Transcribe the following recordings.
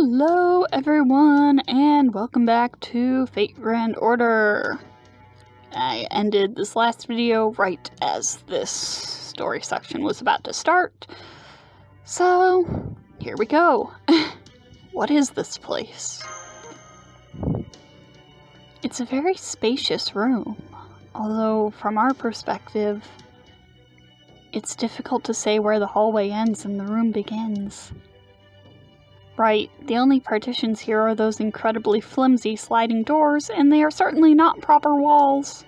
Hello everyone, and welcome back to Fate Grand Order. I ended this last video right as this story section was about to start, so here we go. What is this place? It's a very spacious room, although from our perspective, it's difficult to say where the hallway ends and the room begins. Right, the only partitions here are those incredibly flimsy sliding doors, and they are certainly not proper walls.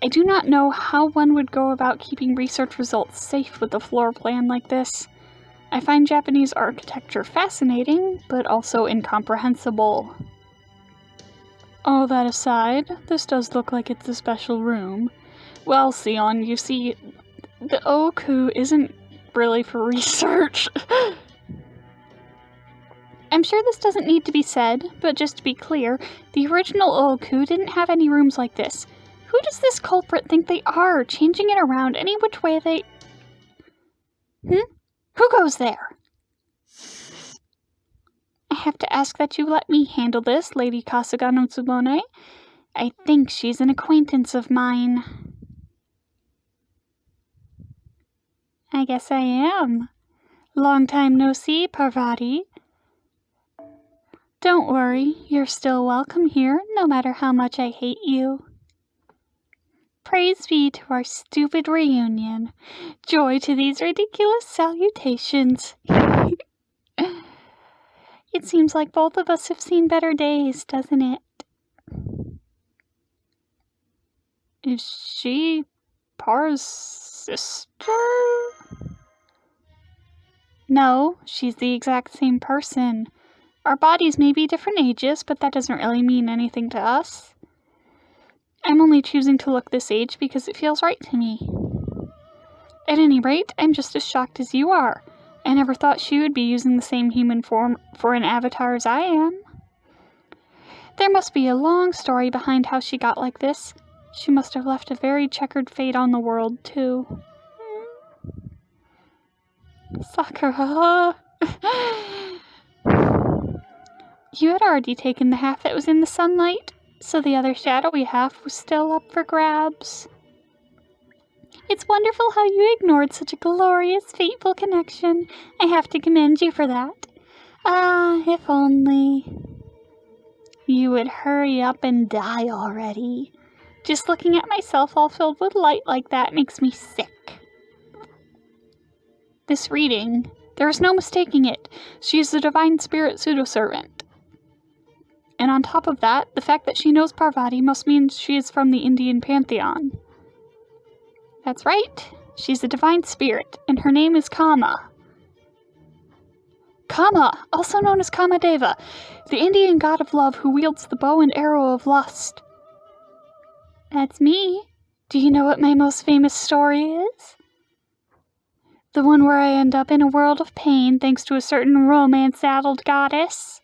I do not know how one would go about keeping research results safe with a floor plan like this. I find Japanese architecture fascinating, but also incomprehensible. All that aside, this does look like it's a special room. Well, Sion, you see, the Ooku isn't really for research. I'm sure this doesn't need to be said, but just to be clear, the original Ooku didn't have any rooms like this. Who does this culprit think they are, changing it around any which way they... Who goes there? I have to ask that you let me handle this, Lady Kasuga no Tsubone. I think she's an acquaintance of mine. I guess I am. Long time no see, Parvati. Don't worry, you're still welcome here, no matter how much I hate you. Praise be to our stupid reunion. Joy to these ridiculous salutations. It seems like both of us have seen better days, doesn't it? Is she Par's sister? No, she's the exact same person. Our bodies may be different ages, but that doesn't really mean anything to us. I'm only choosing to look this age because it feels right to me. At any rate, I'm just as shocked as you are. I never thought she would be using the same human form for an avatar as I am. There must be a long story behind how she got like this. She must have left a very checkered fate on the world, too. Sakura... You had already taken the half that was in the sunlight, so the other shadowy half was still up for grabs. It's wonderful how you ignored such a glorious, fateful connection. I have to commend you for that. Ah, if only you would hurry up and die already. Just looking at myself all filled with light like that makes me sick. This reading, there is no mistaking it. She is the divine spirit pseudo-servant. And on top of that, the fact that she knows Parvati must mean she is from the Indian pantheon. That's right, she's a divine spirit, and her name is Kama. Kama, also known as Kamadeva, the Indian god of love who wields the bow and arrow of lust. That's me. Do you know what my most famous story is? The one where I end up in a world of pain thanks to a certain romance-addled goddess.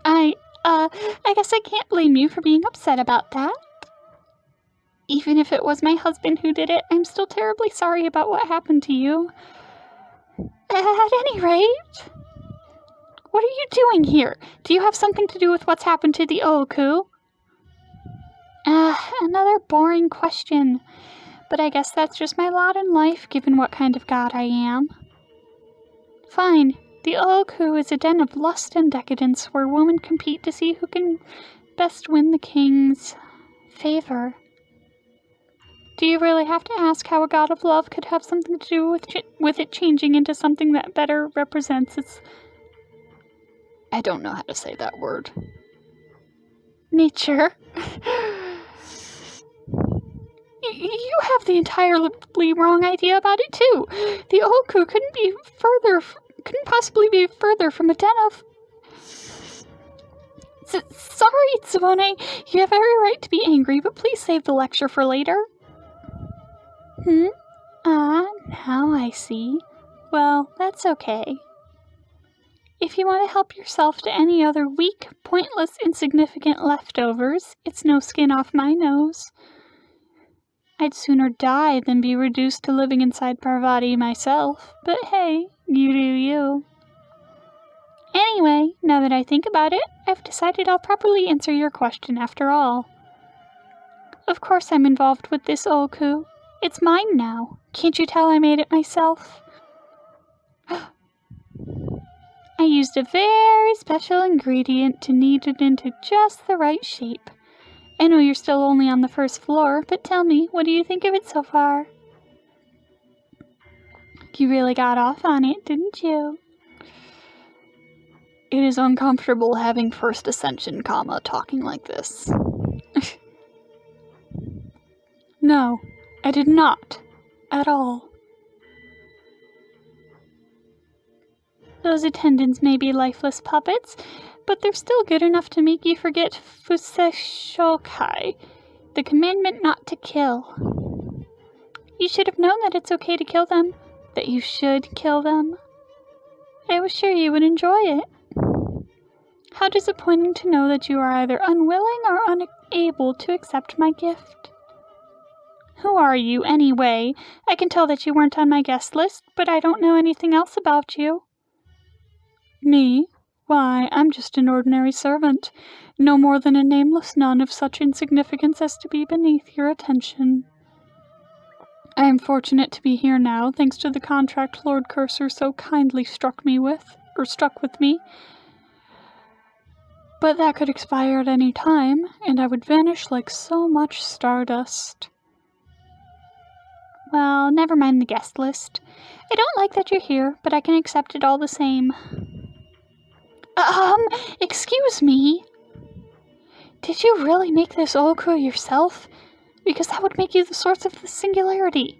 I guess I can't blame you for being upset about that. Even if it was my husband who did it, I'm still terribly sorry about what happened to you. At any rate, what are you doing here? Do you have something to do with what's happened to the Ooku? Another boring question. But I guess that's just my lot in life, given what kind of god I am. Fine. The Ooku is a den of lust and decadence where women compete to see who can best win the king's favor. Do you really have to ask how a god of love could have something to do with it changing into something that better represents its... I don't know how to say that word. Nature. You have the entirely wrong idea about it, too. The Ooku couldn't possibly be further from a den of... Sorry, Tsubone. You have every right to be angry, but please save the lecture for later. Now I see. Well, that's okay. If you want to help yourself to any other weak, pointless, insignificant leftovers, it's no skin off my nose. I'd sooner die than be reduced to living inside Parvati myself, but hey, you do you. Anyway, now that I think about it, I've decided I'll properly answer your question after all. Of course I'm involved with this Ooku. It's mine now. Can't you tell I made it myself? I used a very special ingredient to knead it into just the right shape. I know you're still only on the first floor, but tell me, what do you think of it so far? You really got off on it, didn't you? It is uncomfortable having first ascension, talking like this. No, I did not. At all. Those attendants may be lifeless puppets, but they're still good enough to make you forget Fuseshokai, the commandment not to kill. You should have known that it's okay to kill them, that you should kill them. I was sure you would enjoy it. How disappointing to know that you are either unwilling or unable to accept my gift. Who are you, anyway? I can tell that you weren't on my guest list, but I don't know anything else about you. Me? Why, I'm just an ordinary servant, no more than a nameless nun of such insignificance as to be beneath your attention. I am fortunate to be here now, thanks to the contract Lord Cursor so kindly struck with me. But that could expire at any time, and I would vanish like so much stardust. Well, never mind the guest list. I don't like that you're here, but I can accept it all the same. Excuse me? Did you really make this Ooku yourself? Because that would make you the source of the singularity.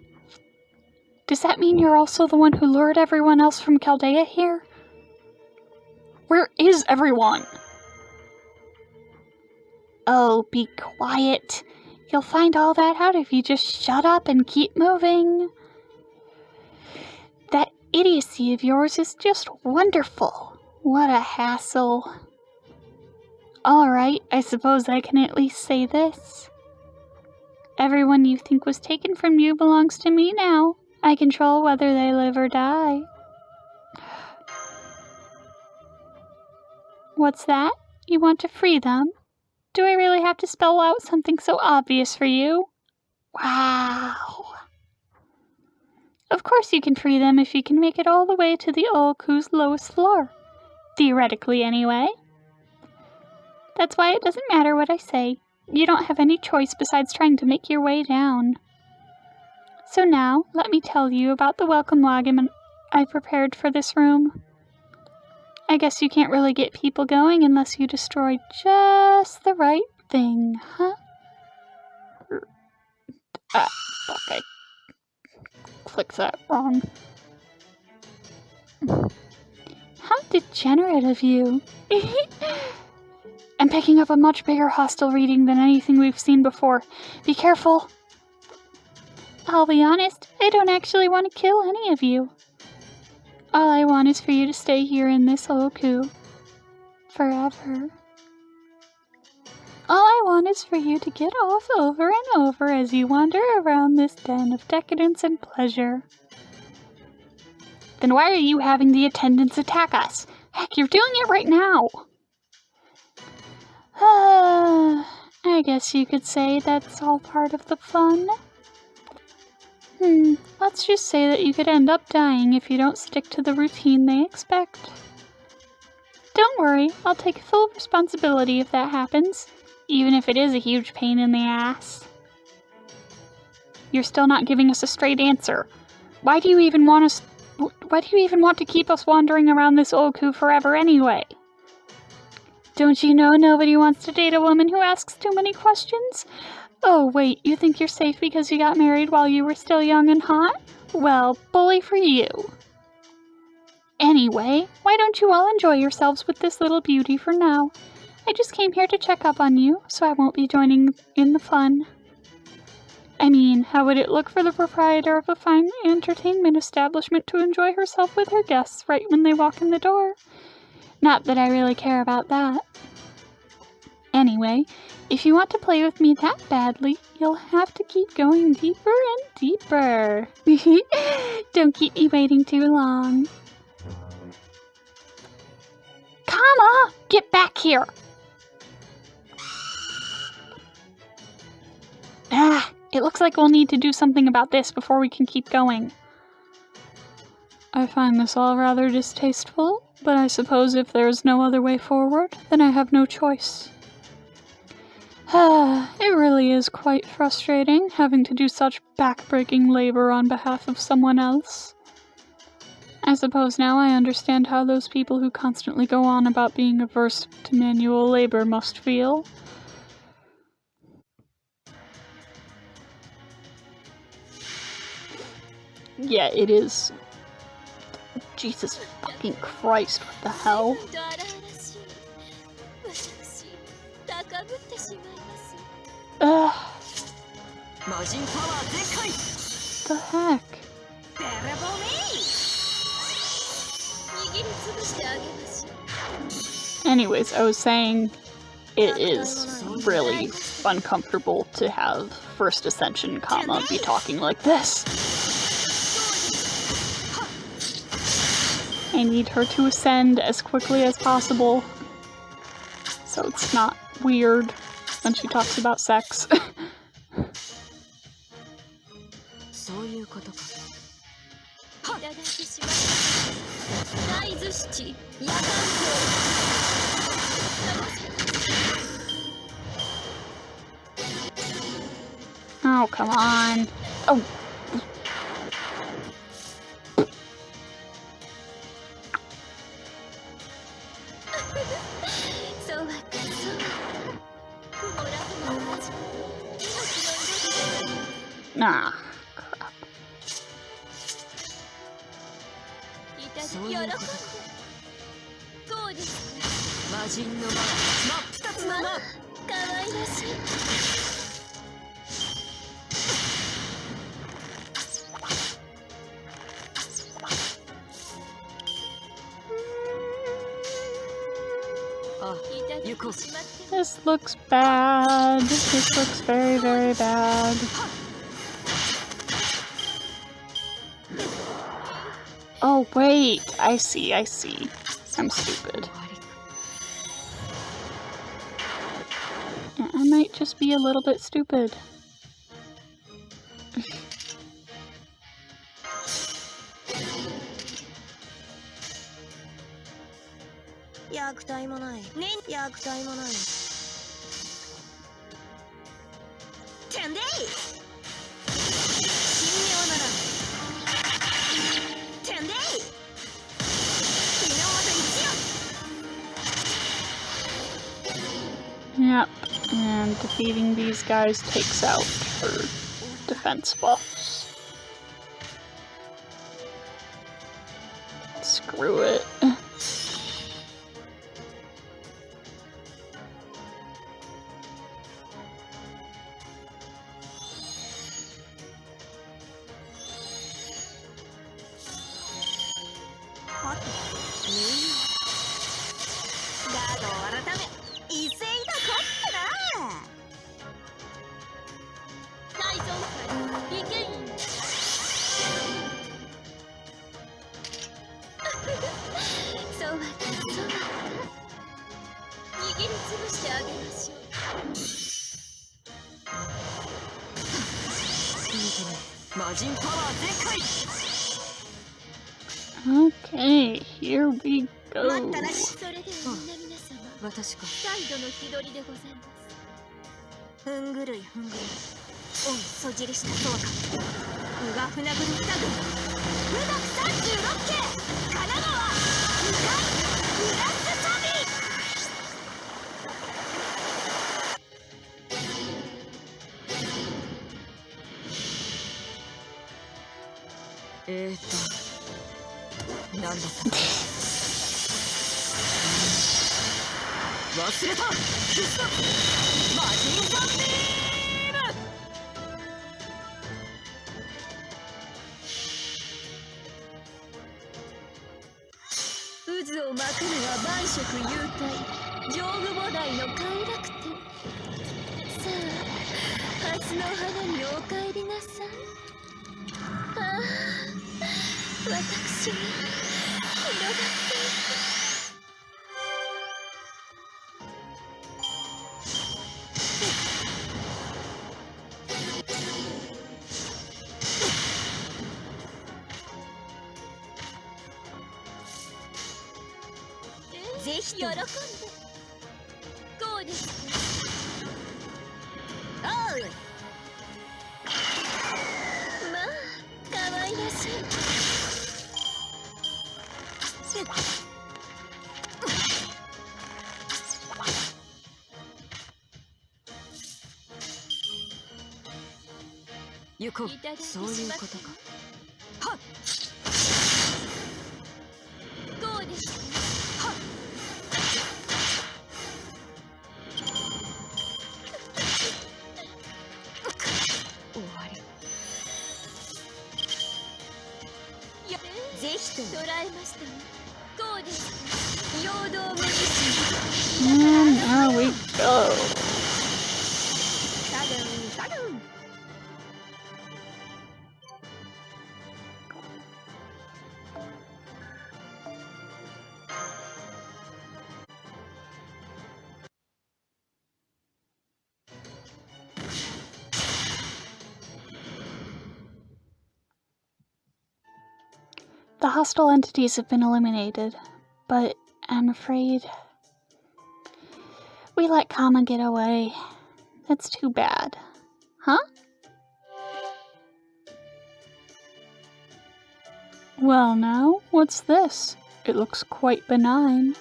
Does that mean you're also the one who lured everyone else from Chaldea here? Where is everyone? Oh, be quiet. You'll find all that out if you just shut up and keep moving. That idiocy of yours is just wonderful. What a hassle. Alright, I suppose I can at least say this. Everyone you think was taken from you belongs to me now. I control whether they live or die. What's that? You want to free them? Do I really have to spell out something so obvious for you? Wow. Of course you can free them if you can make it all the way to the Ooku's lowest floor. Theoretically, anyway. That's why it doesn't matter what I say. You don't have any choice besides trying to make your way down. So now, let me tell you about the welcome wagon I prepared for this room. I guess you can't really get people going unless you destroy just the right thing, huh? Fuck, I clicked that wrong. How degenerate of you. I'm picking up a much bigger hostile reading than anything we've seen before. Be careful. I'll be honest, I don't actually want to kill any of you. All I want is for you to stay here in this Ooku. Forever. All I want is for you to get off over and over as you wander around this den of decadence and pleasure. Then why are you having the attendants attack us? Heck, you're doing it right now! I guess you could say that's all part of the fun. Let's just say that you could end up dying if you don't stick to the routine they expect. Don't worry, I'll take full responsibility if that happens, even if it is a huge pain in the ass. You're still not giving us a straight answer. Why do you even want to keep us wandering around this Ooku forever anyway? Don't you know nobody wants to date a woman who asks too many questions? Oh, wait, you think you're safe because you got married while you were still young and hot? Well, bully for you. Anyway, why don't you all enjoy yourselves with this little beauty for now? I just came here to check up on you, so I won't be joining in the fun. I mean, how would it look for the proprietor of a fine entertainment establishment to enjoy herself with her guests right when they walk in the door? Not that I really care about that. Anyway, if you want to play with me that badly, you'll have to keep going deeper and deeper. Don't keep me waiting too long. Get back here! Ah, it looks like we'll need to do something about this before we can keep going. I find this all rather distasteful, but I suppose if there is no other way forward, then I have no choice. It really is quite frustrating having to do such back-breaking labor on behalf of someone else. I suppose now I understand how those people who constantly go on about being averse to manual labor must feel. Yeah, it is. Jesus fucking Christ, what the hell? Ugh. The heck? Anyways, I was saying it is really uncomfortable to have First Ascension Kama be talking like this. I need her to ascend as quickly as possible, so it's not weird when she talks about sex. Oh, come on. Oh. Ah, crap. This looks bad. This looks very, very bad. Oh, wait. I see. I'm stupid. I might just be a little bit stupid. Yep, and defeating these guys takes out her defense buffs. Screw it. Okay, here we go. ぜひとも。喜んで。こうです。おう。まあ、可愛らしい。行こう。そういうことか。はっ。こうです。はっ。終わり。いや、ぜひと捉えましたね。こうです。陽動無理し。And there we go. The hostile entities have been eliminated, but I'm afraid we let Kama get away. That's too bad. Huh? Well now, what's this? It looks quite benign.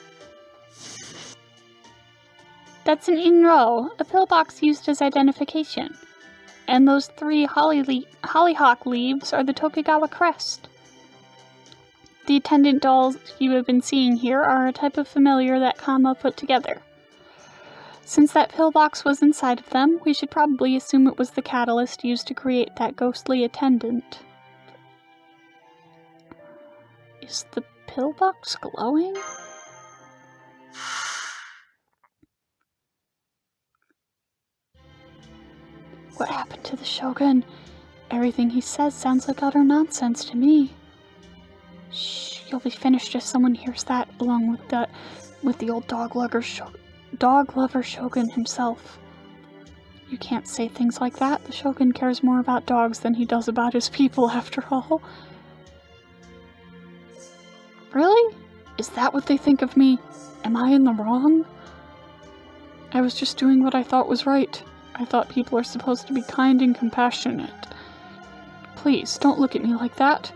That's an Inro, a pillbox used as identification. And those 3 hollyhock leaves are the Tokugawa crest. The attendant dolls you have been seeing here are a type of familiar that Kama put together. Since that pillbox was inside of them, we should probably assume it was the catalyst used to create that ghostly attendant. Is the pillbox glowing? What happened to the Shogun? Everything he says sounds like utter nonsense to me. Shh, you'll be finished if someone hears that, along with the old dog lover Shogun himself. You can't say things like that. The Shogun cares more about dogs than he does about his people, after all. Really? Is that what they think of me? Am I in the wrong? I was just doing what I thought was right. I thought people are supposed to be kind and compassionate. Please, don't look at me like that.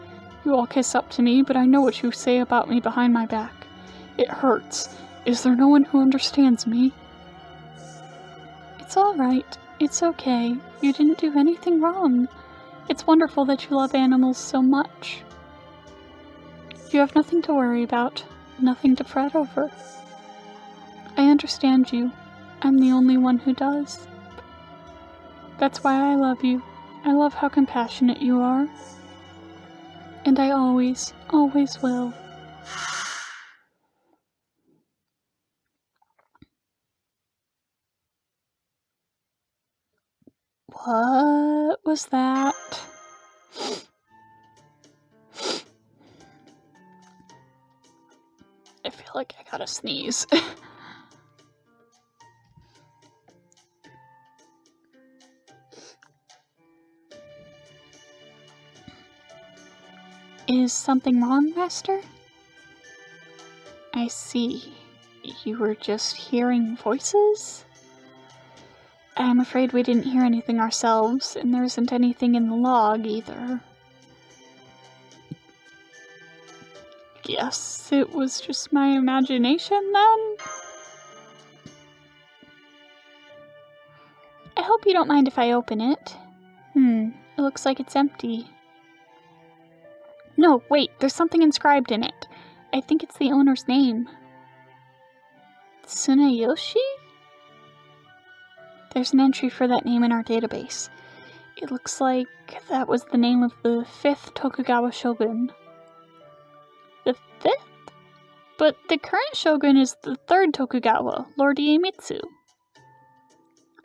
You all kiss up to me, but I know what you say about me behind my back. It hurts. Is there no one who understands me? It's all right. It's okay. You didn't do anything wrong. It's wonderful that you love animals so much. You have nothing to worry about, nothing to fret over. I understand you. I'm the only one who does. That's why I love you. I love how compassionate you are. And I always, always will. What was that? I feel like I gotta sneeze. Is something wrong, Master? I see. You were just hearing voices? I'm afraid we didn't hear anything ourselves, and there isn't anything in the log either. Guess it was just my imagination then? I hope you don't mind if I open it. It looks like it's empty. No, wait, there's something inscribed in it. I think it's the owner's name. Tsunayoshi? There's an entry for that name in our database. It looks like that was the name of the 5th Tokugawa shogun. The 5th? But the current shogun is the 3rd Tokugawa, Lord Iemitsu.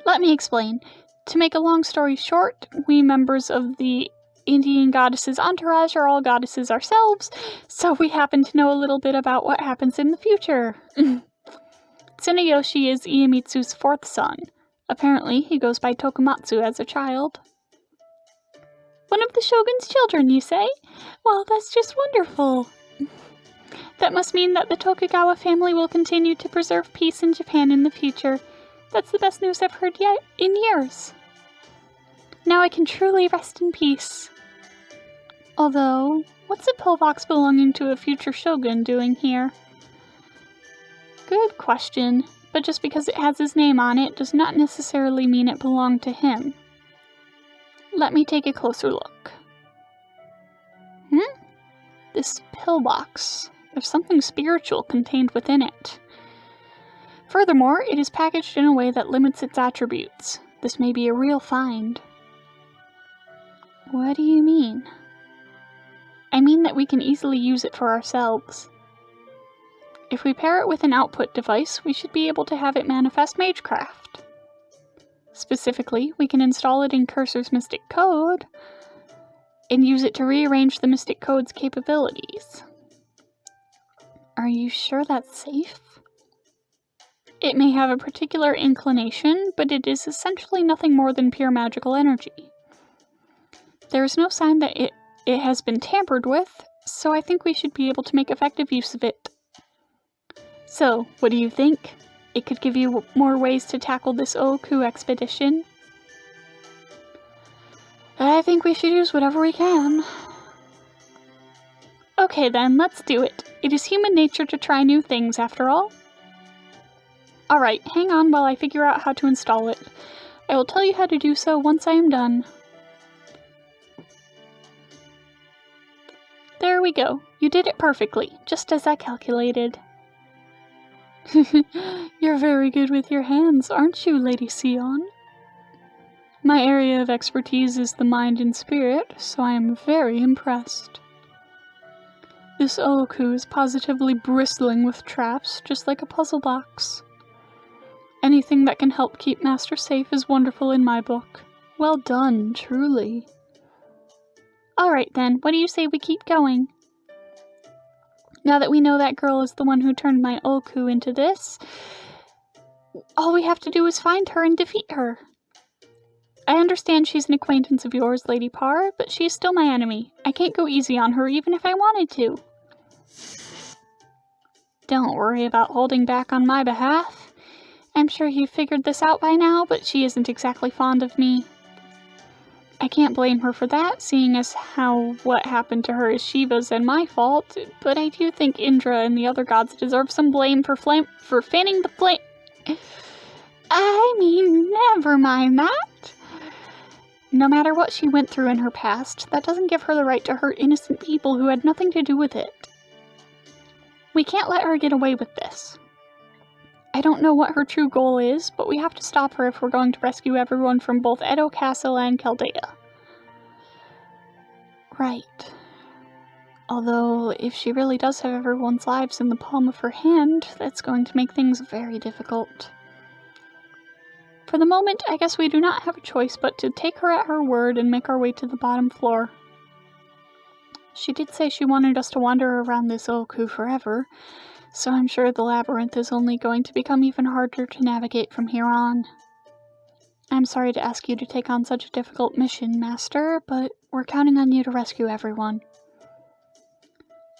Let me explain. To make a long story short, we members of the Indian goddesses entourage are all goddesses ourselves, so we happen to know a little bit about what happens in the future. Tsunayoshi is Iemitsu's 4th son. Apparently, he goes by Tokumatsu as a child. One of the shogun's children, you say? Well, that's just wonderful. That must mean that the Tokugawa family will continue to preserve peace in Japan in the future. That's the best news I've heard yet in years. Now I can truly rest in peace. Although, what's a pillbox belonging to a future shogun doing here? Good question, but just because it has his name on it does not necessarily mean it belonged to him. Let me take a closer look. This pillbox. There's something spiritual contained within it. Furthermore, it is packaged in a way that limits its attributes. This may be a real find. What do you mean? I mean that we can easily use it for ourselves. If we pair it with an output device, we should be able to have it manifest magecraft. Specifically, we can install it in Cursor's Mystic Code and use it to rearrange the Mystic Code's capabilities. Are you sure that's safe? It may have a particular inclination, but it is essentially nothing more than pure magical energy. There is no sign that it has been tampered with, so I think we should be able to make effective use of it. So, what do you think? It could give you more ways to tackle this Ooku expedition. I think we should use whatever we can. Okay then, let's do it. It is human nature to try new things, after all. Alright, hang on while I figure out how to install it. I will tell you how to do so once I am done. There we go. You did it perfectly, just as I calculated. You're very good with your hands, aren't you, Lady Sion? My area of expertise is the mind and spirit, so I am very impressed. This Ooku is positively bristling with traps, just like a puzzle box. Anything that can help keep Master safe is wonderful in my book. Well done, truly. Alright then, what do you say we keep going? Now that we know that girl is the one who turned my Ooku into this, all we have to do is find her and defeat her. I understand she's an acquaintance of yours, Lady Parr, but she is still my enemy. I can't go easy on her even if I wanted to. Don't worry about holding back on my behalf. I'm sure you've figured this out by now, but she isn't exactly fond of me. I can't blame her for that, seeing as how what happened to her is Shiva's and my fault, but I do think Indra and the other gods deserve some blame for fanning the flame. I mean, never mind that. No matter what she went through in her past, that doesn't give her the right to hurt innocent people who had nothing to do with it. We can't let her get away with this. I don't know what her true goal is, but we have to stop her if we're going to rescue everyone from both Edo Castle and Chaldea. Right. Although, if she really does have everyone's lives in the palm of her hand, that's going to make things very difficult. For the moment, I guess we do not have a choice but to take her at her word and make our way to the bottom floor. She did say she wanted us to wander around this Ooku forever, so I'm sure the labyrinth is only going to become even harder to navigate from here on. I'm sorry to ask you to take on such a difficult mission, Master, but we're counting on you to rescue everyone.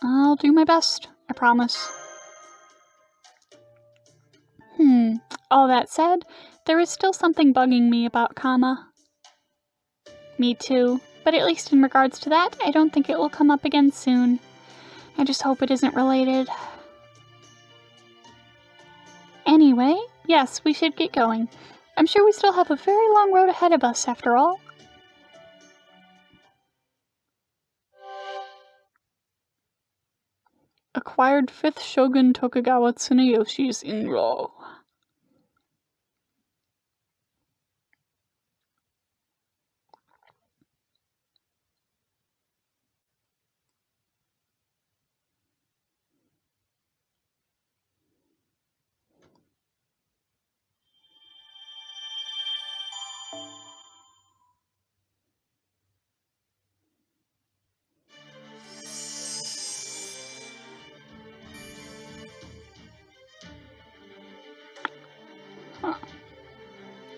I'll do my best, I promise. All that said, there is still something bugging me about Kama. Me too, but at least in regards to that, I don't think it will come up again soon. I just hope it isn't related. Anyway, yes, we should get going. I'm sure we still have a very long road ahead of us, after all. Acquired 5th Shogun Tokugawa Tsuneyoshi's Inro.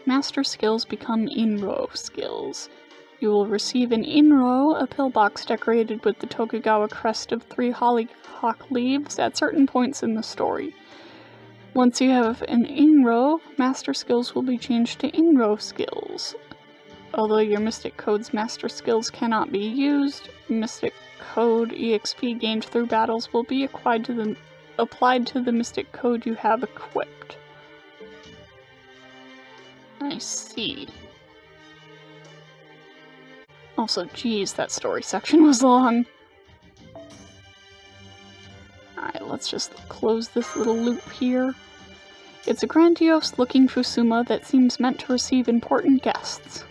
Master skills become Inro skills. You will receive an Inro, a pillbox decorated with the Tokugawa crest of 3 hollyhock leaves at certain points in the story. Once you have an Inro, master skills will be changed to Inro skills. Although your Mystic Code's master skills cannot be used, Mystic Code EXP gained through battles will be applied to the Mystic Code you have equipped. I see. Also, geez, that story section was long. Alright, let's just close this little loop here. It's a grandiose-looking Fusuma that seems meant to receive important guests.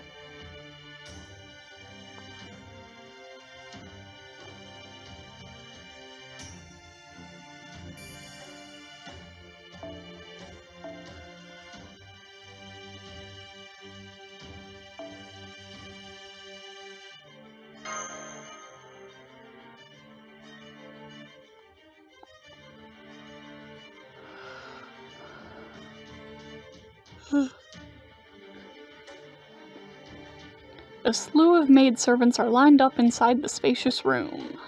A slew of maidservants are lined up inside the spacious room.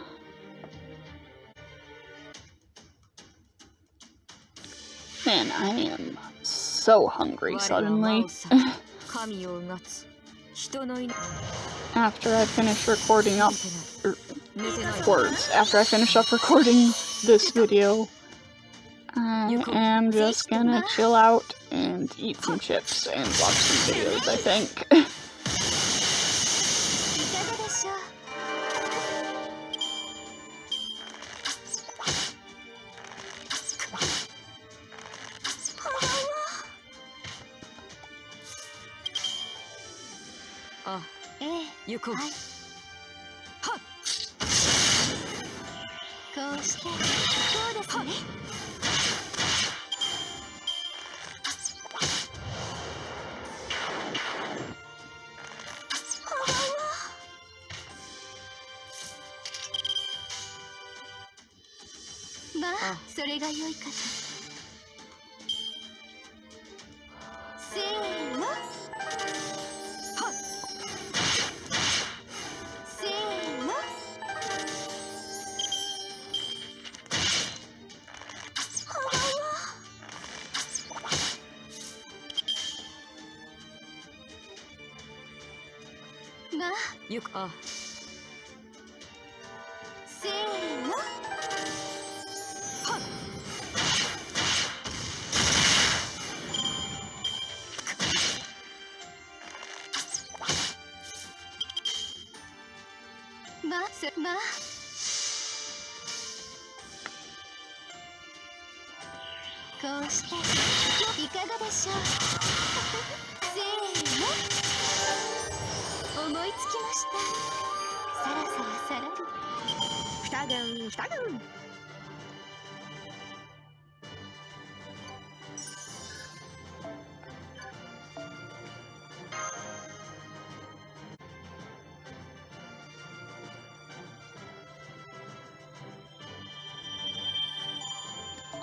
Man, I am so hungry suddenly. After I finish recording this video, I am just gonna chill out and eat some chips and watch some videos, I think.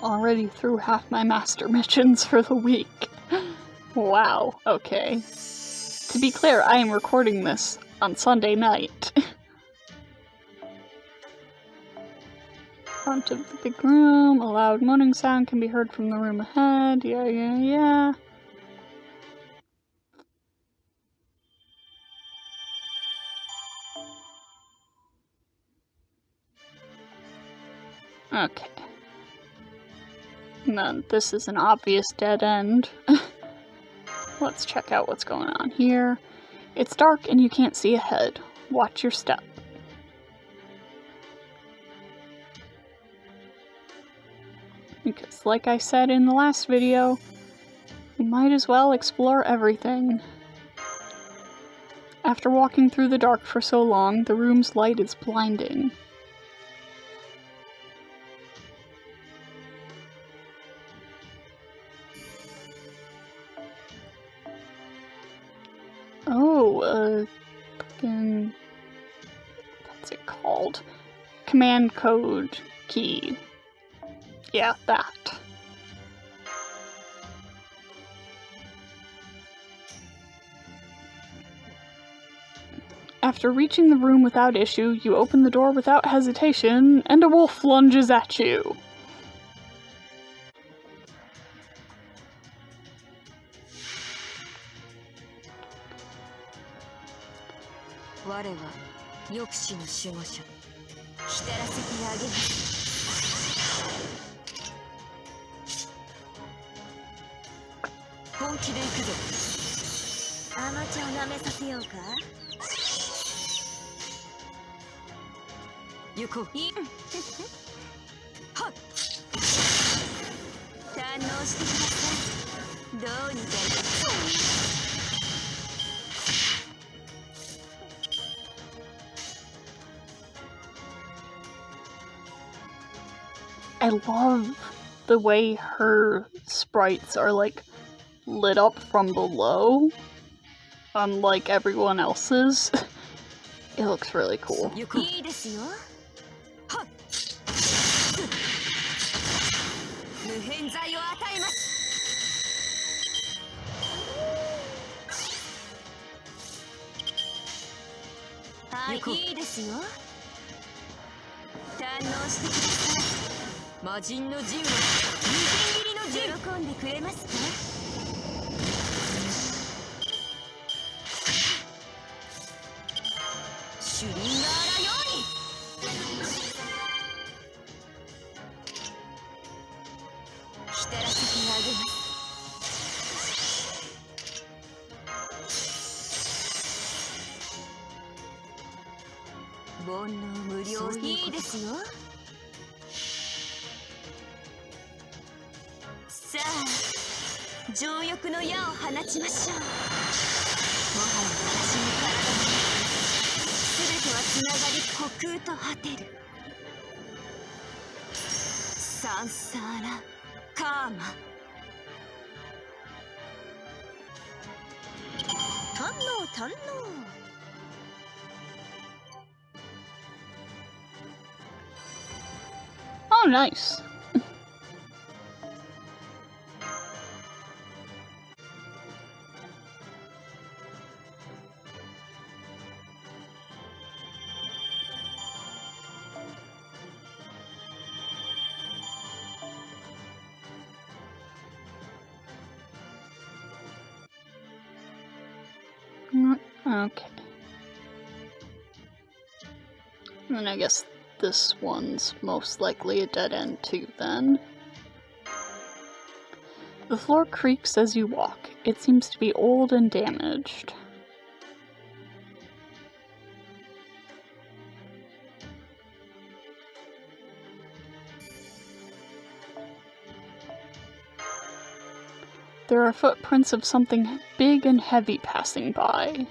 Already through half my master missions for the week. Wow, okay. To be clear, I am recording this on Sunday night. Front of the big room, a loud moaning sound can be heard from the room ahead. Yeah. Okay. And then this is an obvious dead end. Let's check out what's going on here. It's dark and you can't see ahead. Watch your step. Because like I said in the last video, you might as well explore everything. After walking through the dark for so long, the room's light is blinding. Oh, fucking... what's it called? Command code key. Yeah, that. After reaching the room without issue, you open the door without hesitation, and a wolf lunges at you. I love the way her sprites are like lit up from below, unlike everyone else's. It looks really cool. Oh, nice. Okay. And I guess this one's most likely a dead end too, then. The floor creaks as you walk. It seems to be old and damaged. There are footprints of something big and heavy passing by.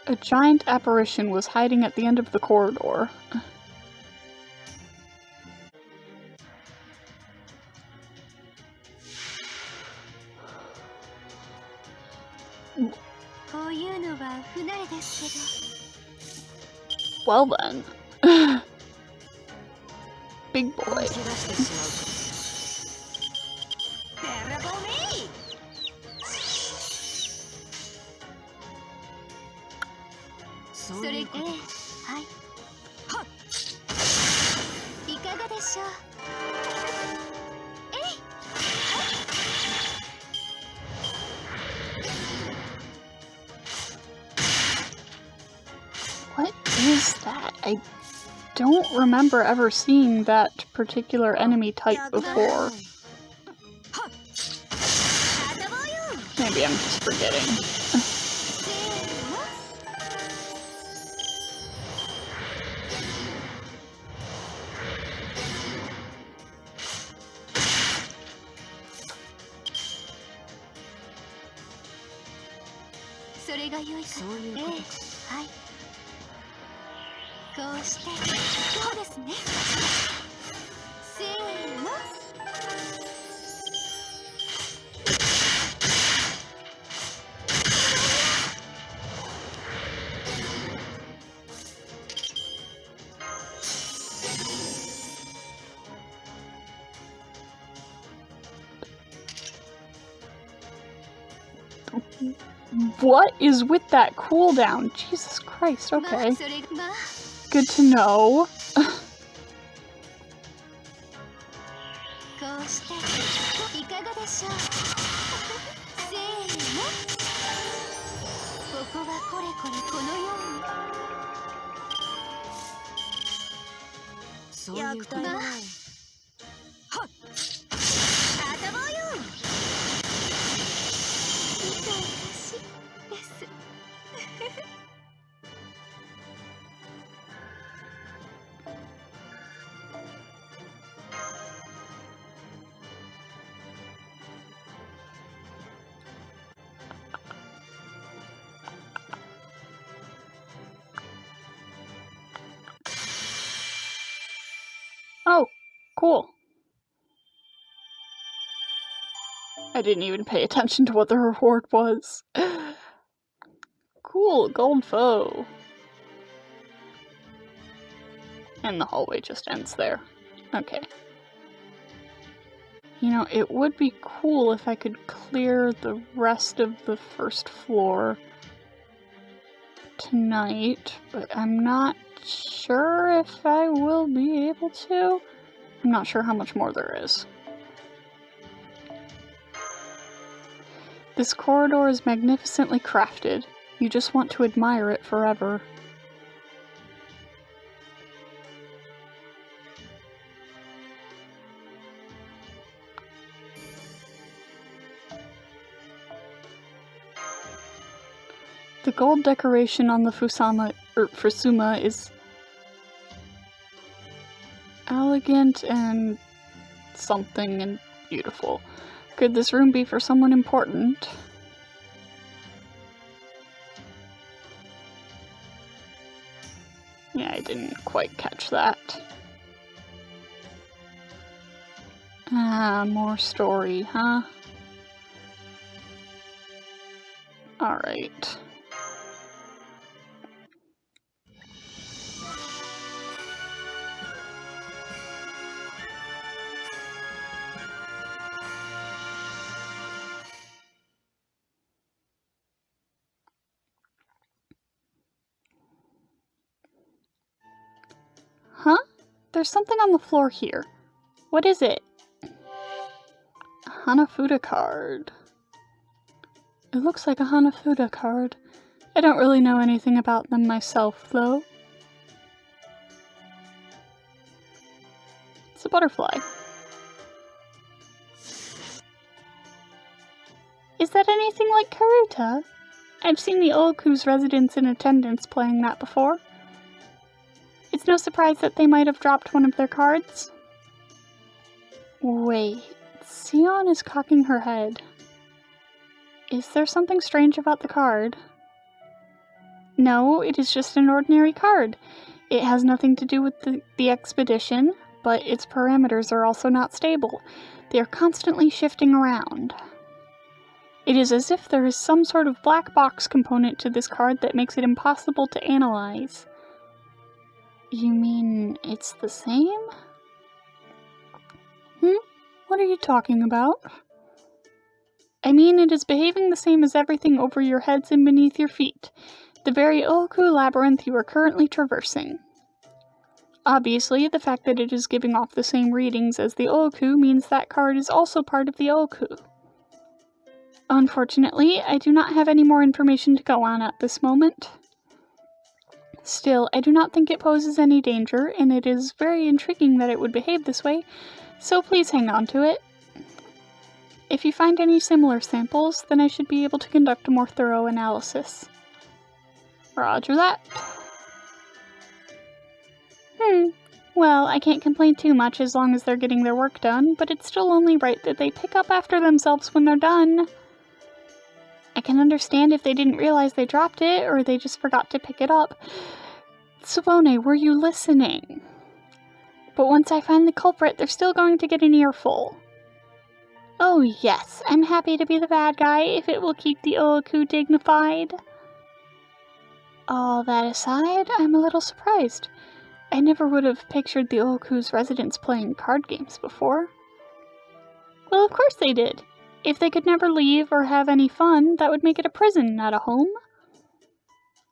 A giant apparition was hiding at the end of the corridor. Well then. Big boy. What is that? I don't remember ever seeing that particular enemy type before. Maybe I'm just forgetting. こうしてそうですね。せーの。What is with that cooldown? Jesus Christ, okay. Good to know. こうしていかがでしょう。せーの。ここはこれこれこのように。そういうことが。はっ。頭をよ。いとおかしです。Oh, cool. I didn't even pay attention to what the reward was. Cool, gold foe. And the hallway just ends there. Okay. You know, it would be cool if I could clear the rest of the first floor tonight, but I'm not sure if I will be able to. I'm not sure how much more there is. This corridor is magnificently crafted. You just want to admire it forever. The gold decoration on the Fusuma is elegant and something and beautiful. Could this room be for someone important? Yeah, I didn't quite catch that. Ah, more story, huh? Alright. Huh? There's something on the floor here. What is it? A Hanafuda card. It looks like a Hanafuda card. I don't really know anything about them myself, though. It's a butterfly. Is that anything like Karuta? I've seen the Ooku's residents in attendance playing that before. It's no surprise that they might have dropped one of their cards. Wait, Sion is cocking her head. Is there something strange about the card? No, it is just an ordinary card. It has nothing to do with the expedition, but its parameters are also not stable. They are constantly shifting around. It is as if there is some sort of black box component to this card that makes it impossible to analyze. You mean it's the same? What are you talking about? I mean it is behaving the same as everything over your heads and beneath your feet. The very Ooku Labyrinth you are currently traversing. Obviously, the fact that it is giving off the same readings as the Ooku means that card is also part of the Ooku. Unfortunately, I do not have any more information to go on at this moment. Still, I do not think it poses any danger, and it is very intriguing that it would behave this way, so please hang on to it. If you find any similar samples, then I should be able to conduct a more thorough analysis. Roger that. Well, I can't complain too much as long as they're getting their work done, but it's still only right that they pick up after themselves when they're done. I can understand if they didn't realize they dropped it, or they just forgot to pick it up. Tsubone, were you listening? But once I find the culprit, they're still going to get an earful. Oh yes, I'm happy to be the bad guy if it will keep the Ooku dignified. All that aside, I'm a little surprised. I never would have pictured the Ooku's residents playing card games before. Well, of course they did. If they could never leave or have any fun, that would make it a prison, not a home.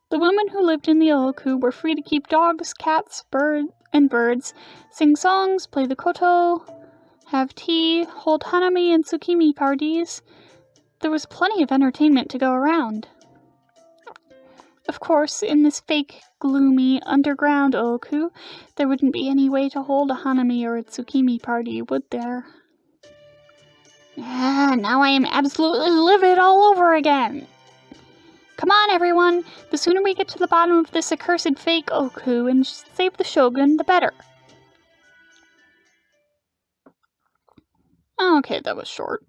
The women who lived in the Ooku were free to keep dogs, cats, birds, sing songs, play the koto, have tea, hold hanami and tsukimi parties. There was plenty of entertainment to go around. Of course, in this fake, gloomy, underground Ooku, there wouldn't be any way to hold a hanami or a tsukimi party, would there? Now I am absolutely livid all over again. Come on, everyone. The sooner we get to the bottom of this accursed fake Ooku and save the Shogun, the better. Okay, that was short.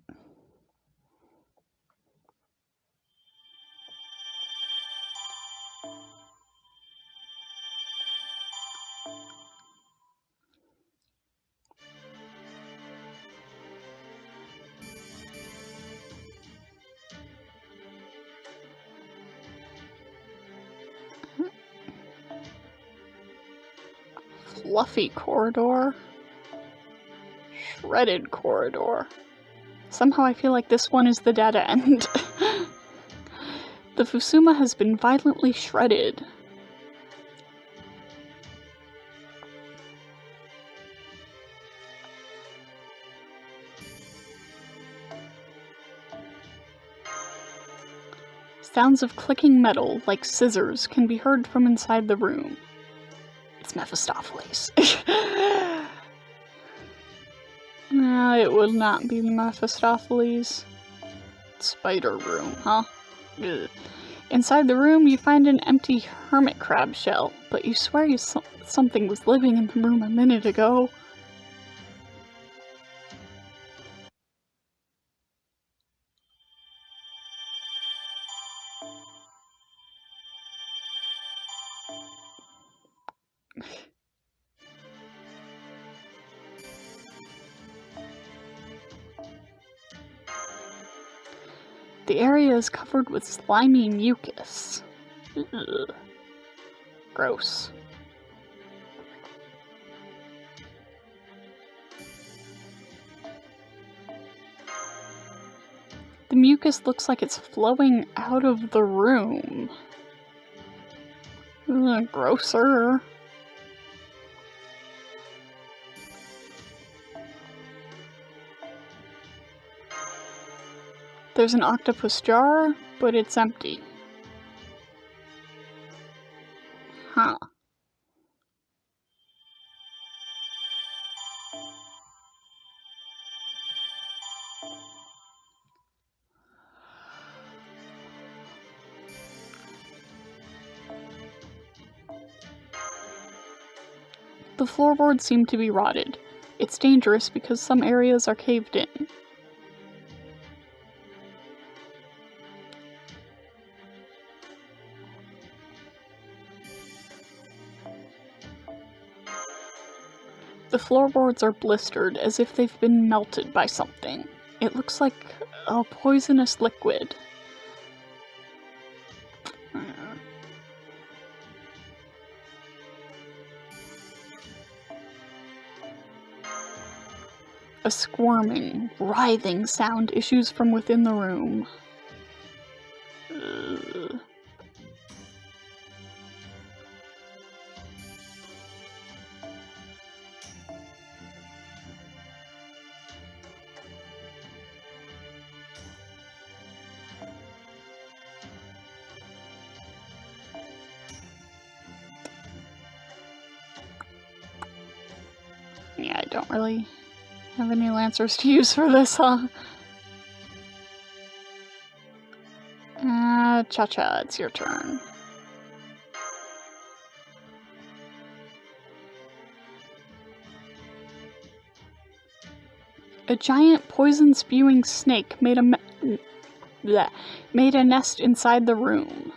Fluffy corridor. Shredded corridor. Somehow I feel like this one is the dead end. The Fusuma has been violently shredded. Sounds of clicking metal, like scissors, can be heard from inside the room. It's Mephistopheles. No, it will not be Mephistopheles. Spider room, huh? Ugh. Inside the room, you find an empty hermit crab shell, but you swear something was living in the room a minute ago. The area is covered with slimy mucus. Ugh. Gross. The mucus looks like it's flowing out of the room. Ugh, grosser. There's an octopus jar, but it's empty. Huh. The floorboards seem to be rotted. It's dangerous because some areas are caved in. The floorboards are blistered as if they've been melted by something. It looks like a poisonous liquid. A squirming, writhing sound issues from within the room. Ugh. Yeah, I don't really have any lancers to use for this, huh? Cha-Cha, it's your turn. A giant poison-spewing snake made a nest inside the room.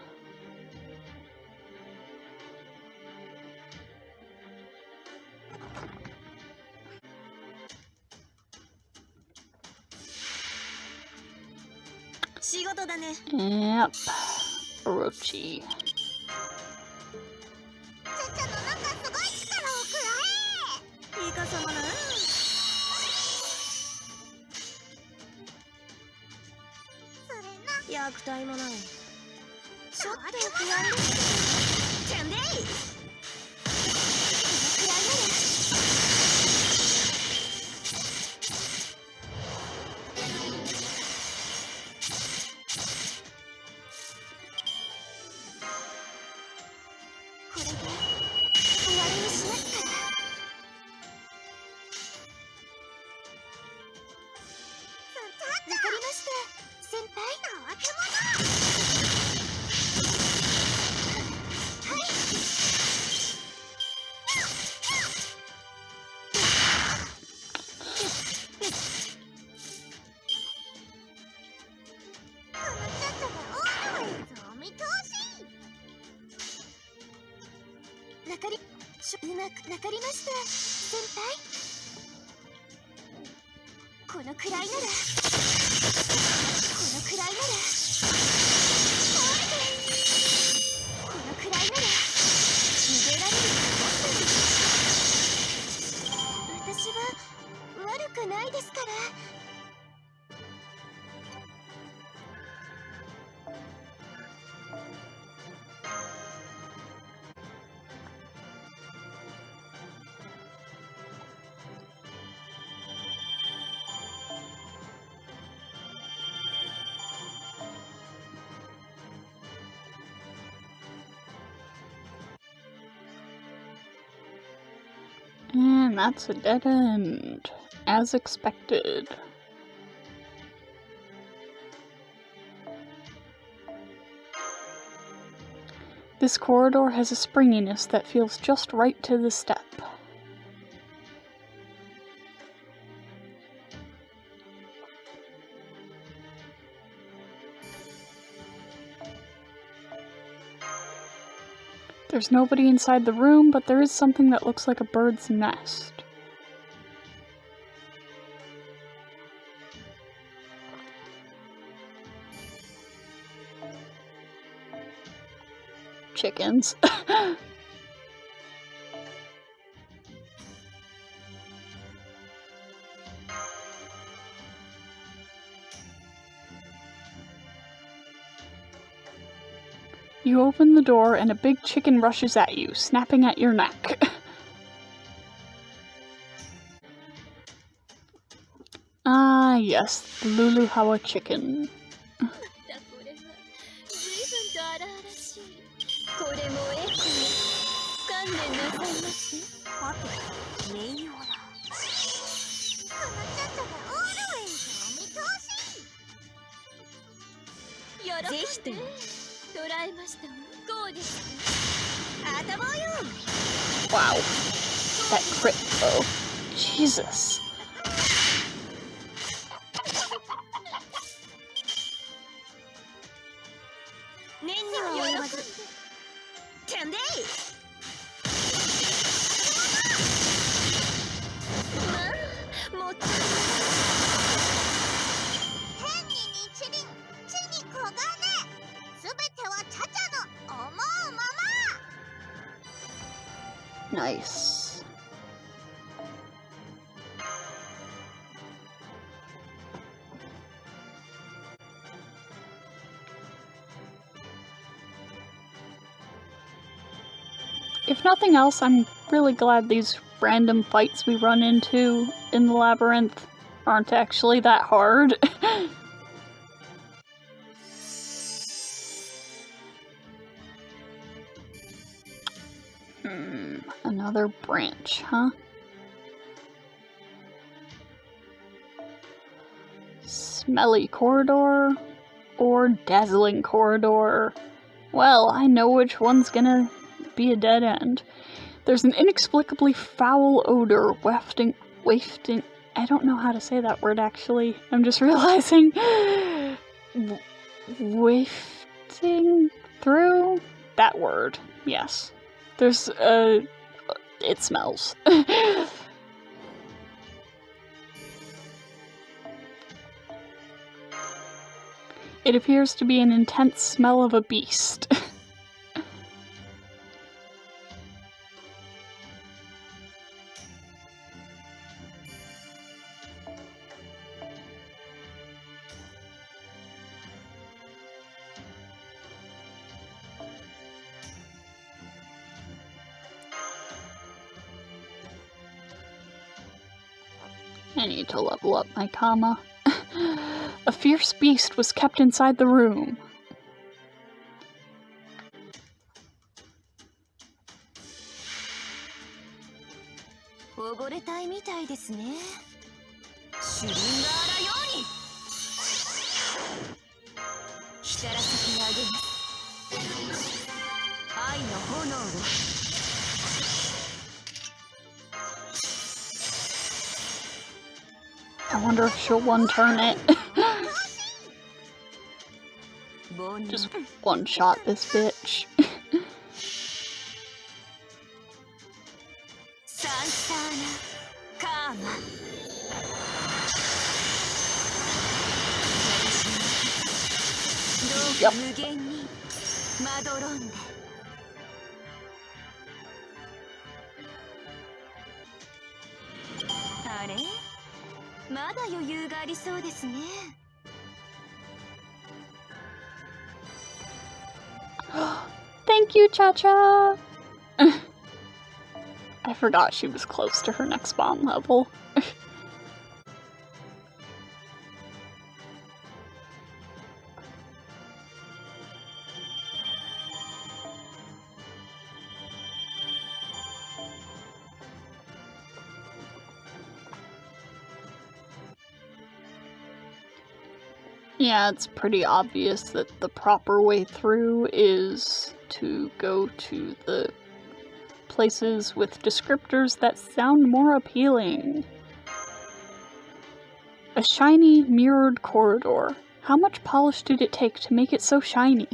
Yep. Orochi. イカ様な。それな。役体もない。ちょっと不安ですけど。てんでい。このくらいなら。これで終わりにしますから。 わかりました、先輩。たわけ者。はい。このチャチャがオールウェイズお見通し。わかりました、先輩。このくらいなら。 このくらいなら。このくらいなら逃げられると思ったんです。私は悪くないですから。And that's a dead end, as expected. This corridor has a springiness that feels just right to the step. There's nobody inside the room, but there is something that looks like a bird's nest. Chickens. You open the door and a big chicken rushes at you, snapping at your neck. Ah, yes, the Luluhawa chicken. Wow, that crit though. Jesus. Nice. If nothing else, I'm really glad these random fights we run into in the labyrinth aren't actually that hard. Another branch, huh? Smelly corridor or dazzling corridor? Well, I know which one's gonna be a dead end. There's an inexplicably foul odor wafting, I don't know how to say that word actually. I'm just realizing. Wafting through? That word, yes. There's, it smells. It appears to be an intense smell of a beast. I need to level up my comma. A fierce beast was kept inside the room. I wonder if she'll one-turn it. Just one-shot this bitch. Yep. Thank you, Cha-Cha! I forgot she was close to her next bomb level. Yeah, it's pretty obvious that the proper way through is to go to the places with descriptors that sound more appealing. A shiny, mirrored corridor. How much polish did it take to make it so shiny?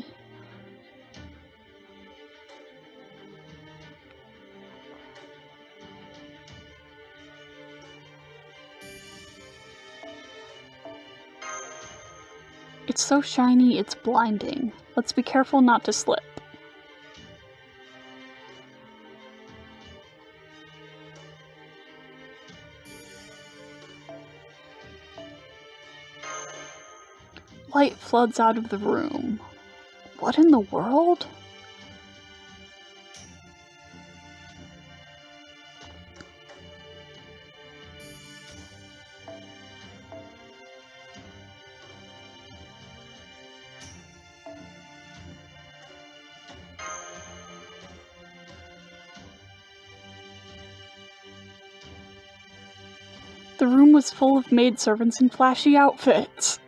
It's so shiny, it's blinding. Let's be careful not to slip. Light floods out of the room. What in the world? The room was full of maidservants in flashy outfits.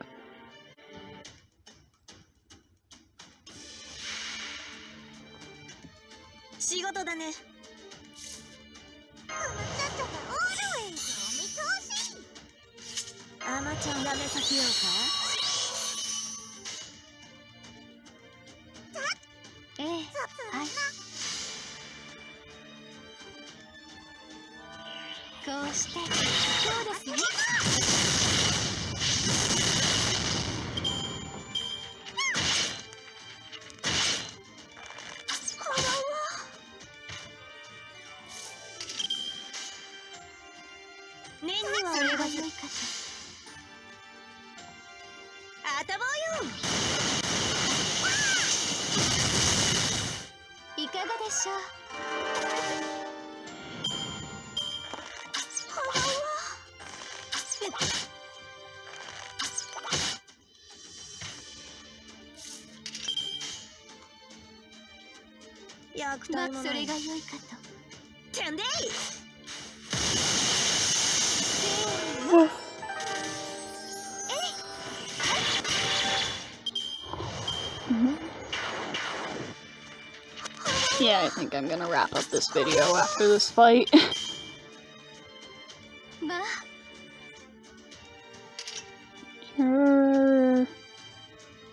Yeah, I think I'm gonna wrap up this video after this fight.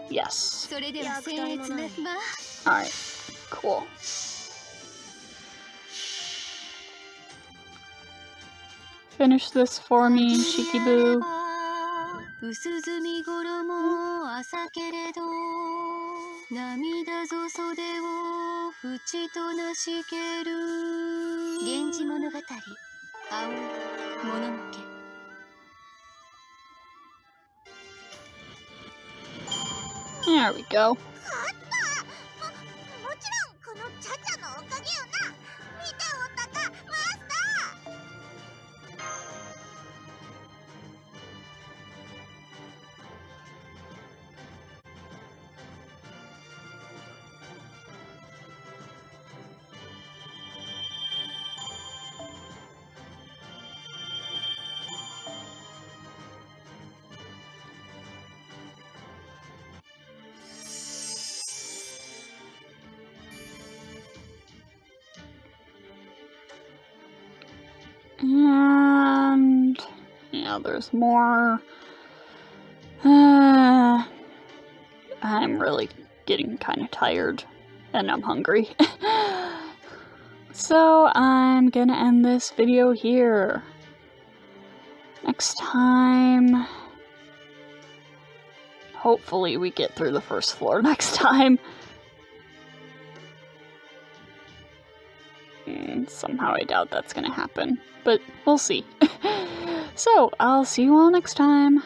Yes. Alright, cool. Finish this for me, Shikiboo. 薄墨衣朝けれど涙ぞ袖を縁となしける源氏物語青いもののけ There we go. もちろんこのチャチャのおかげよな。見ておったかマスタAnd yeah, there's more. I'm really getting kind of tired and I'm hungry. So I'm gonna end this video here. Next time, hopefully we get through the first floor next time. Somehow I doubt that's gonna happen, but we'll see. So I'll see you all next time.